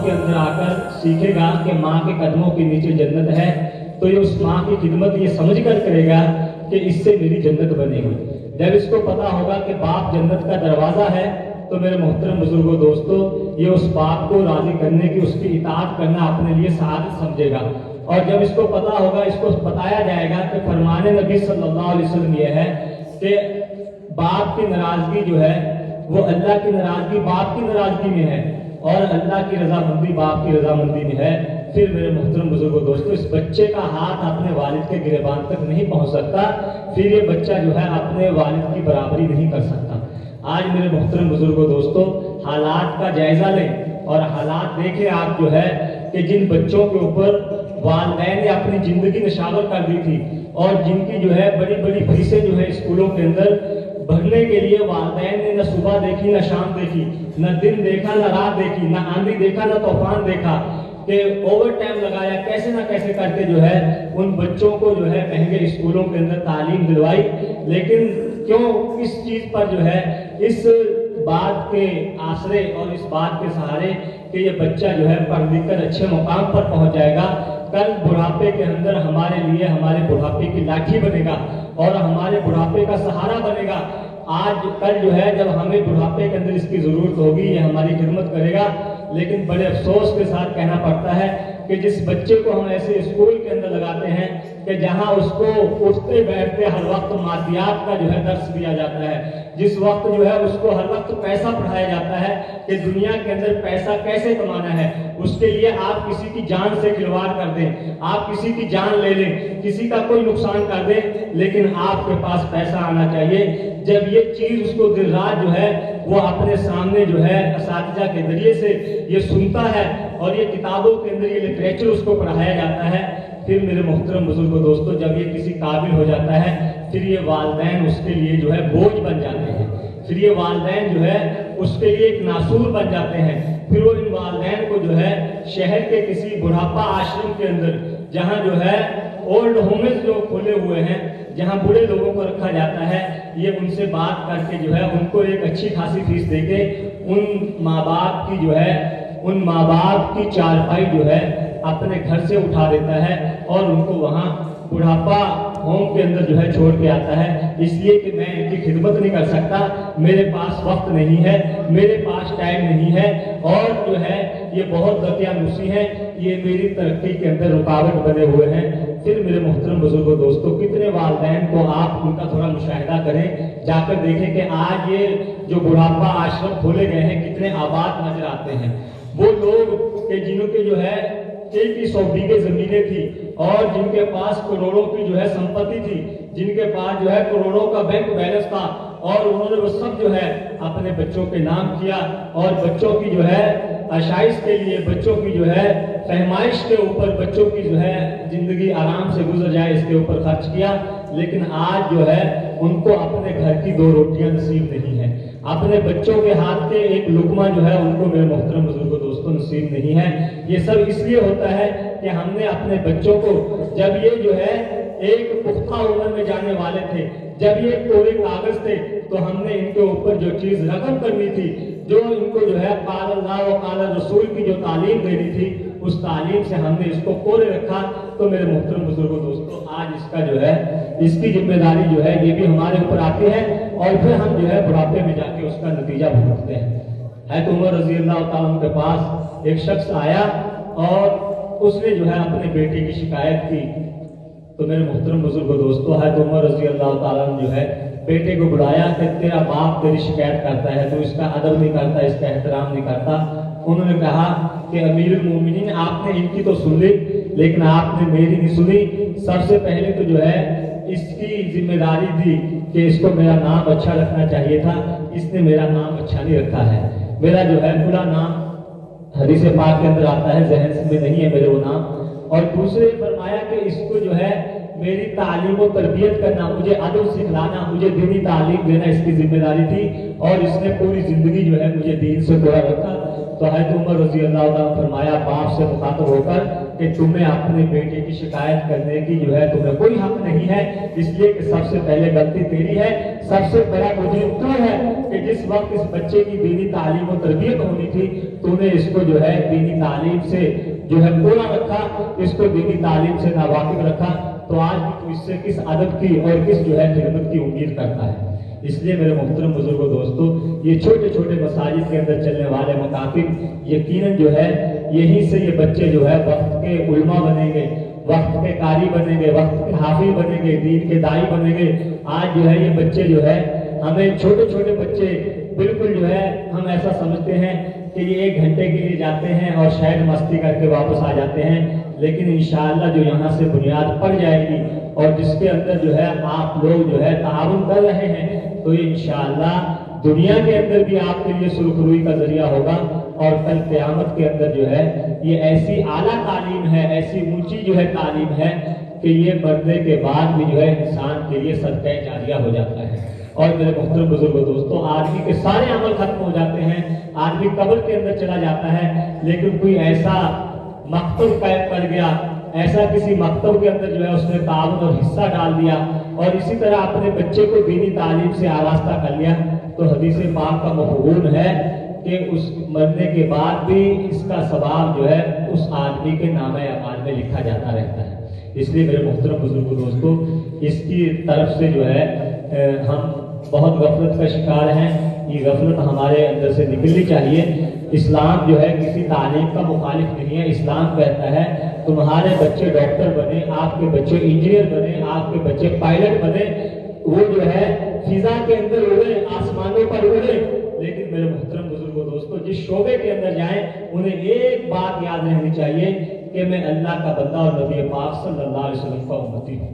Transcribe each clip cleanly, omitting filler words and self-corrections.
के अंदर आकर सीखेगा कि माँ के कदमों के नीचे जन्नत है, तो ये उस माँ की खिदमत ये समझ कर करेगा कि इससे मेरी जन्नत बनेगी। जब इसको पता होगा कि बाप जन्नत का दरवाज़ा है, तो मेरे मोहतरम बुजुर्गों दोस्तों, ये उस बाप को राज़ी करने की, उसकी इताअत करना अपने लिए सआदत समझेगा। और जब इसको पता होगा, इसको बताया जाएगा कि फरमाने नबी सल्लल्लाहु अलैहि वसल्लम ये है कि बाप की नाराज़गी जो है वो अल्लाह की नाराज़गी बाप की नाराज़गी में है, और अल्लाह की रजामंदी बाप की रजामंदी में है। फिर मेरे मोहतरम बुजुर्गों दोस्तों, इस बच्चे का हाथ अपने वालिद के गिरेबान तक नहीं पहुंच सकता, फिर ये बच्चा जो है अपने वालिद की बराबरी नहीं कर सकता। आज मेरे मोहतरम बुजुर्गों दोस्तों, हालात का जायजा लें और हालात देखें आप जो है कि जिन बच्चों के ऊपर वालिदैन ने अपनी ज़िंदगी निशावर कर दी थी, और जिनकी जो है बड़ी बड़ी फीसें जो है स्कूलों के अंदर भरने के लिए वालिदैन ने न सुबह देखी, न शाम देखी, न दिन देखा, न रात देखी, न आंधी देखा, न तूफान देखा, कि ओवर टाइम लगाया, कैसे ना कैसे करके जो है उन बच्चों को जो है महंगे स्कूलों के अंदर तालीम दिलवाई। लेकिन क्यों, किस चीज़ पर जो है, इस बात के आसरे और इस बात के सहारे कि ये बच्चा जो है पढ़ लिख कर अच्छे मुकाम पर पहुंच जाएगा, कल बुढ़ापे के अंदर हमारे लिए हमारे बुढ़ापे की लाठी बनेगा और हमारे बुढ़ापे का सहारा बनेगा। आज कल जो है जब हमें बुढ़ापे के अंदर इसकी ज़रूरत होगी, ये हमारी खिदमत करेगा। लेकिन बड़े अफसोस के साथ कहना पड़ता है कि जिस बच्चे को हम ऐसे स्कूल के अंदर लगाते हैं कि जहां उसको उठते बैठते हर वक्त मादियात का जो है दर्स दिया जाता है, जिस वक्त जो है उसको हर वक्त पैसा पढ़ाया जाता है कि दुनिया के अंदर पैसा कैसे कमाना है, उसके लिए आप किसी की जान से खिलवाड़ कर दें, आप किसी की जान ले लें, किसी का कोई नुकसान कर दें, लेकिन आपके पास पैसा आना चाहिए। जब ये चीज़ उसको दिन रात जो है वो अपने सामने जो है असातिज़ा के जरिए से ये सुनता है और ये किताबों के अंदर ये लिटरेचर उसको पढ़ाया जाता है, फिर मेरे मोहतरम बुजुर्गों दोस्तों, जब ये किसी काबिल हो जाता है, फिर ये वालिदैन उसके लिए जो है बोझ बन जाते हैं, फिर ये वालिदैन जो है उसके लिए एक नासूर बन जाते हैं। फिर वो इन वालिदैन को जो है शहर के किसी बुढ़ापा आश्रम के अंदर, जहाँ जो है ओल्ड होम्स जो खोले हुए हैं, जहाँ बूढ़े लोगों को रखा जाता है, ये उनसे बात करके जो है उनको एक अच्छी खासी फीस देके उन माँ बाप की जो है, उन माँ बाप की चारपाई जो है अपने घर से उठा देता है और उनको वहाँ बुढ़ापा होम के अंदर जो है छोड़ के आता है, इसलिए कि मैं इनकी खिदमत नहीं कर सकता, मेरे पास वक्त नहीं है, मेरे पास टाइम नहीं है, और जो है ये बहुत दकियानूसी है, ये मेरी तरक्की के अंदर रुकावट बने हुए हैं। फिर मेरे मोहतरम बुजुर्गों दोस्तों, कितने वालिदैन को आप उनका थोड़ा मुशाहिदा करें, जाकर देखें कि आज ये जो बुढ़ापा आश्रम खोले गए हैं कितने आबाद नजर आते हैं। वो लोग के जिनके जो है 100 बीघे जमीनें थी और जिनके पास करोड़ों की जो है संपत्ति थी, जिनके पास जो है करोड़ों का बैंक बैलेंस था, और उन्होंने वो सब जो है अपने बच्चों के नाम किया और बच्चों की जो है आशाइश के लिए, बच्चों की जो है फहमाइश के ऊपर, बच्चों की जो है जिंदगी आराम से गुजर जाए इसके ऊपर खर्च किया। लेकिन आज जो है उनको अपने घर की 2 रोटियां नसीब नहीं है, अपने बच्चों के हाथ के एक लुकमा जो है उनको मेरे मोहतरम बुजुर्गों दोस्तों नसीब नहीं है। ये सब इसलिए होता है कि हमने अपने बच्चों को, जब ये जो है एक पुख्ता उम्र में जाने वाले थे, जब ये कोरे कागज थे, तो हमने इनके ऊपर जो चीज़ रकम करनी थी, जो इनको जो है क़ाल अल्लाह व क़ाल रसूल की जो तालीम देनी थी, उस तालीम से हमने इसको कोरे रखा। तो मेरे मोहतरम बुजुर्गों दोस्तों, आज इसका जो है, इसकी जिम्मेदारी जो है ये भी हमारे ऊपर आती है, और फिर हम जो है बुढ़ापे में जाके उसका नतीजा भुगतते हैं। है तो उमर रज़ी अल्लाह तआला अन्हु के पास एक शख्स आया और उसने जो है अपने बेटे की शिकायत की। तो मेरे मोहतरम बुजुर्गों दोस्तों, है तो उमर रज़ी अल्लाह तआला अन्हु जो है बेटे को बुलाया कि तेरा बाप तेरी शिकायत करता है, तो इसका अदब नहीं करता, इसका एहतराम नहीं करता। उन्होंने कहा कि अमीरुल मोमिनीन, आपने इनकी तो सुन ली, लेकिन आपने मेरी नहीं सुनी। सबसे पहले तो जो है इसकी जिम्मेदारी थी कि इसको मेरा नाम अच्छा रखना चाहिए था, इसने मेरा नाम अच्छा नहीं रखा है। मेरा जो है पूरा नाम हदीस पाक के अंदर आता है, जहन में नहीं है मेरे वो नाम। और दूसरे फरमाया कि इसको जो है मेरी तालीम और तरबियत करना, मुझे अदब सिखलाना, मुझे दीनी तालीम देना इसकी जिम्मेदारी थी, और इसने पूरी जिंदगी जो है मुझे दीन से जोड़ा रखा। तो हज़रत उमर रज़ी अल्लाह तआला फरमाया, बाप से मुखातब होकर کہ तुम्हें अपने बेटे की शिकायत करने की जो है तुम्हें कोई हक नहीं है, इसलिए कि सबसे पहले गलती तेरी है, सबसे बड़ा मुझे तू है कि जिस वक्त इस बच्चे की दीनी तालीम और तरबियत होनी थी तूने इसको जो है दीनी तालीम से जो है पूरा रखा, इसको दीनी तालीम से नावाकिफ रखा, तो आज भी तू इससे किस अदब की और किस जो है खिदमत की उम्मीद करता है। इसलिए मेरे मोहतरम बुजुर्गों दोस्तों, ये छोटे छोटे मसाजिद के अंदर चलने वाले मुकातिब यकीनन जो है यहीं से ये बच्चे जो है वक्त के उलमा बनेंगे, वक्त के कारी बनेंगे, वक्त के हाफिज बनेंगे, दीन के दाई बनेंगे। आज जो है ये बच्चे जो है हमें छोटे छोटे बच्चे बिल्कुल जो है हम ऐसा समझते हैं कि ये 1 घंटे के लिए जाते हैं और शायद मस्ती करके वापस आ जाते हैं, लेकिन इंशाअल्लाह जो यहाँ से बुनियाद पड़ जाएगी और जिसके अंदर जो है आप लोग जो है ताउन कर रहे हैं, तो ये इंशाअल्लाह दुनिया के अंदर भी आपके लिए सुरखरुई का जरिया होगा और कल क़यामत के अंदर जो है ये ऐसी आला तालीम है, ऐसी ऊंची जो है तालीम है कि ये मरने के बाद भी जो है इंसान के लिए सदक़े जारिया हो जाता है। और मेरे मुहतरम बुजुर्गों दोस्तों, आदमी के सारे अमल खत्म हो जाते हैं, आदमी कब्र के अंदर चला जाता है, लेकिन कोई ऐसा मकतब कायम कर गया, ऐसा किसी मकतब के अंदर जो है उसने ताउन और हिस्सा डाल दिया और इसी तरह अपने बच्चे को दीनी तालीम से आरास्ता कर लिया, तो हदीस पाक का मफ़हूम है कि उस मरने के बाद भी इसका सवाब जो है उस आदमी के नामे अमाल में लिखा जाता रहता है। इसलिए मेरे मुहतरम बुजुर्गों दोस्तों, इसकी तरफ से जो है हम बहुत गफलत का शिकार हैं, ये गफलत हमारे अंदर से निकलनी चाहिए। इस्लाम जो है किसी तालीम का मुखालिफ नहीं है। इस्लाम कहता है तुम्हारे बच्चे डॉक्टर बने, आपके बच्चे इंजीनियर बने, आपके बच्चे पायलट बने, वो जो है फिजा के अंदर उड़े, आसमानों पर उड़े, लेकिन मेरे मुहतरम बुजुर्गों दोस्तों, जिस शोबे के अंदर जाएं उन्हें एक बात याद रहनी चाहिए कि मैं अल्लाह का बंदा और नबी पाक सल्लल्लाहु अलैहि वसल्लम का उम्मती हूँ।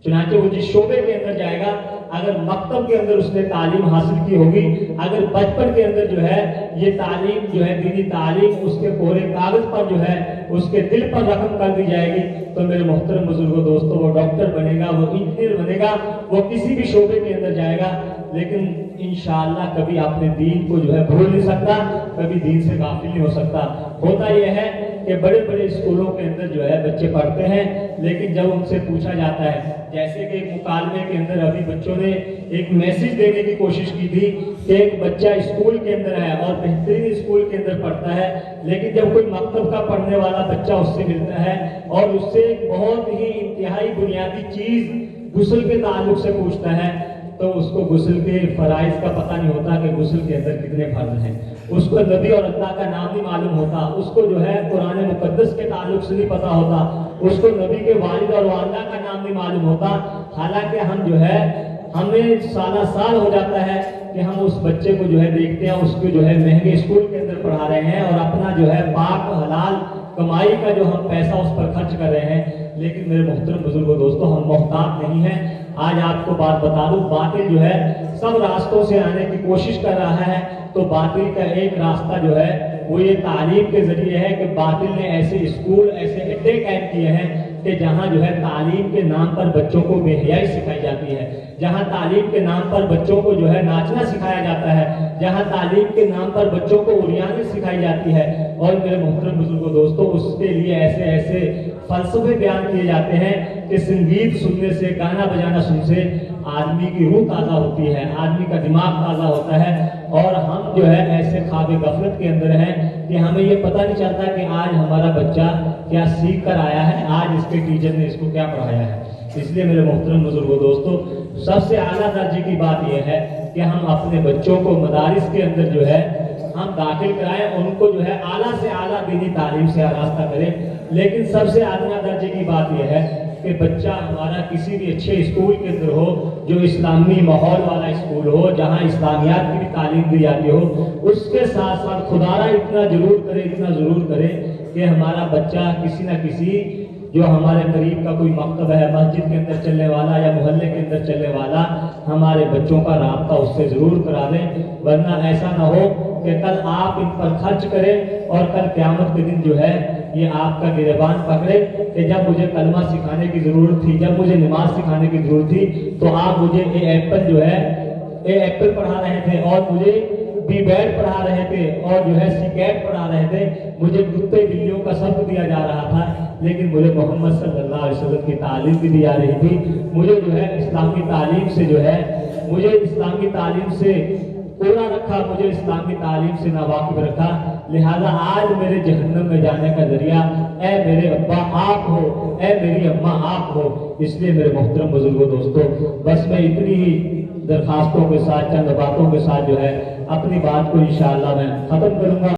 चुनांचे वो जिस शोबे के अंदर जाएगा, अगर मकतब के अंदर उसने तालीम हासिल की होगी, अगर बचपन के अंदर जो है ये तालीम जो है दीनी तालीम उसके कोरे कागज पर जो है उसके दिल पर रकम कर दी जाएगी, तो मेरे मोहतरम बुजुर्गों दोस्तों, वो डॉक्टर बनेगा, वो इंजीनियर बनेगा, वो किसी भी शोबे के अंदर जाएगा, लेकिन इंशाअल्लाह कभी अपने दीन को जो है भूल नहीं सकता, कभी दीन से गाफिल नहीं हो सकता। होता यह है कि बड़े बड़े स्कूलों के अंदर जो है बच्चे पढ़ते हैं, लेकिन जब उनसे पूछा जाता है, जैसे कि एक मुकालमे के अंदर अभी बच्चों ने एक मैसेज देने की कोशिश की थी कि एक बच्चा स्कूल के अंदर है और बेहतरीन स्कूल के अंदर पढ़ता है, लेकिन जब कोई मकतब का पढ़ने वाला बच्चा उससे मिलता है और उससे एक बहुत ही इंतहाई बुनियादी चीज गुस्ल के ताल्लुक से पूछता है, तो उसको गुस्ल के फराइज का पता नहीं होता कि गुस्ल के अंदर कितने फर्ज हैं, उसको नबी और अल्लाह का नाम नहीं मालूम होता, उसको जो है कुरान मुकद्दस के ताल्लुक से नहीं पता होता, उसको नबी के वालिद और वालिदा का नाम नहीं मालूम होता। हालांकि हम जो है हमें साला साल हो जाता है कि हम उस बच्चे को जो है देखते हैं, उसको जो है महंगे स्कूल के अंदर पढ़ा रहे हैं और अपना जो है पाक हलाल कमाई का जो हम पैसा उस पर खर्च कर रहे हैं, लेकिन मेरे मुहतरम बुजुर्गों दोस्तों, हम मोहतात नहीं हैं। आज आपको बात बता दूं, बातिल जो है सब रास्तों से आने की कोशिश कर रहा है, तो बातिल का एक रास्ता जो है वो ये तालीम के जरिए है कि बातिल ने ऐसे स्कूल, ऐसे अड्डे कायम किए हैं कि जहाँ जो है तालीम के नाम पर बच्चों को बेहयाई सिखाई जाती है, जहाँ तालीम के नाम पर बच्चों को जो है नाचना सिखाया जाता है, जहाँ तालीम के नाम पर बच्चों को उरियानी सिखाई जाती है, और मेरे मोहतरम बुजुर्गों दोस्तों, उसके लिए ऐसे ऐसे फलसफे बयान किए जाते हैं कि संगीत सुनने से, गाना बजाना सुनने से आदमी की रूह ताज़ा होती है, आदमी का दिमाग ताज़ा होता है, और हम जो है ऐसे ख्वाब गफलत के अंदर हैं कि हमें ये पता नहीं चलता कि आज हमारा बच्चा क्या सीख कर आया है, आज इसके टीचर ने इसको क्या पढ़ाया है। इसलिए मेरे मोहतरम बुजुर्गों दोस्तों, सबसे आला दर्जे की बात यह है कि हम अपने बच्चों को मदारिस के अंदर जो है हम दाखिल कराएं, उनको जो है आला से आला दीनी तालीम से आरास्ता करें। लेकिन सबसे आला दर्जे की बात यह है कि बच्चा हमारा किसी भी अच्छे स्कूल के अंदर हो, जो इस्लामी माहौल वाला स्कूल हो, जहाँ इस्लामियात की भी तालीम दी जाती हो, उसके साथ साथ खुदारा इतना ज़रूर करे कि हमारा बच्चा किसी न किसी जो हमारे करीब का कोई मकतब है, मस्जिद के अंदर चलने वाला या मोहल्ले के अंदर चलने वाला, हमारे बच्चों का राब्ता उससे ज़रूर करा दें, वरना ऐसा ना हो कि कल आप इन पर खर्च करें और कल क़यामत के दिन जो है ये आपका गिरबान पकड़े कि जब मुझे कलमा सिखाने की ज़रूरत थी, जब मुझे नमाज सिखाने की ज़रूरत थी, तो आप मुझे ए एप्पल पढ़ा रहे थे और मुझे बी बेड पढ़ा रहे थे और जो है सी कैट पढ़ा रहे थे, मुझे कुत्ते बिल्लियों का शब्द दिया जा रहा था, लेकिन मुझे मोहम्मद सल्लल्लाहु अलैहि वसल्लम की तालीम भी दी जा रही थी। मुझे जो है इस्लामी तालीम से जो है, मुझे इस्लामी तालीम से पूरा रखा, मुझे इस्लाम की तालीम से नावाकिफ रखा। लिहाजा आज मेरे जहन्नम में जाने का जरिया ए मेरे अब्बा आप हो, ए मेरी अम्मा आप हो। इसलिए मेरे मोहतरम बुजुर्गों, दोस्तों, बस मैं इतनी ही दरखास्तों के साथ, चंद बातों के साथ जो है अपनी बात को इंशाअल्लाह मैं खत्म करूंगा।